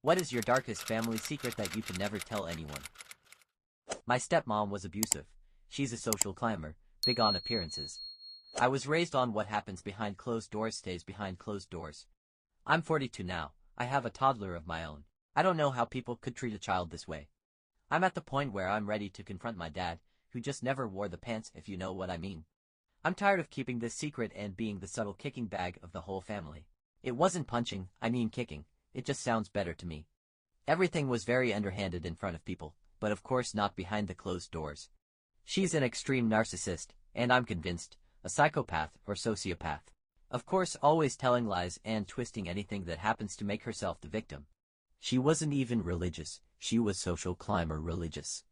What is your darkest family secret that you can never tell anyone? My stepmom was abusive. She's a social climber, big on appearances. I was raised on what happens behind closed doors stays behind closed doors. I'm 42 now. I have a toddler of my own. I don't know how people could treat a child this way. I'm at the point where I'm ready to confront my dad, who just never wore the pants, if you know what I mean. I'm tired of keeping this secret and being the subtle kicking bag of the whole family. It wasn't punching, I mean kicking. It just sounds better to me. Everything was very underhanded in front of people, but of course not behind the closed doors. She's an extreme narcissist, and I'm convinced, a psychopath or sociopath. Of course, always telling lies and twisting anything that happens to make herself the victim. She wasn't even religious, she was social climber religious.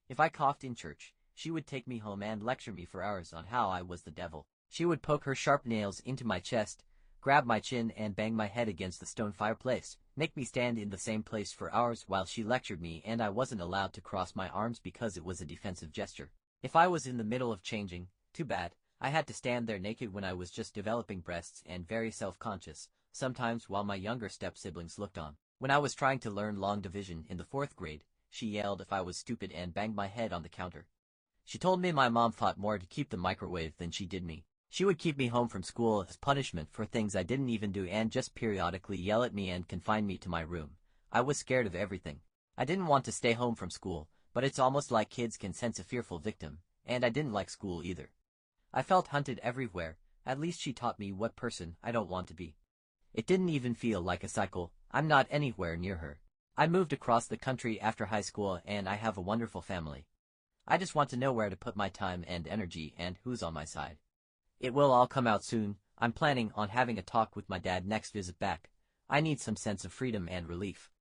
If I coughed in church, she would take me home and lecture me for hours on how I was the devil. She would poke her sharp nails into my chest, grab my chin and bang my head against the stone fireplace, make me stand in the same place for hours while she lectured me, and I wasn't allowed to cross my arms because it was a defensive gesture. If I was in the middle of changing, too bad, I had to stand there naked when I was just developing breasts and very self-conscious, sometimes while my younger step-siblings looked on. When I was trying to learn long division in the 4th grade, she yelled if I was stupid and banged my head on the counter. She told me my mom fought more to keep the microwave than she did me. She would keep me home from school as punishment for things I didn't even do and just periodically yell at me and confine me to my room. I was scared of everything. I didn't want to stay home from school, but it's almost like kids can sense a fearful victim, and I didn't like school either. I felt hunted everywhere. At least she taught me what person I don't want to be. It didn't even feel like a cycle. I'm not anywhere near her. I moved across the country after high school and I have a wonderful family. I just want to know where to put my time and energy and who's on my side. It will all come out soon. I'm planning on having a talk with my dad next visit back. I need some sense of freedom and relief.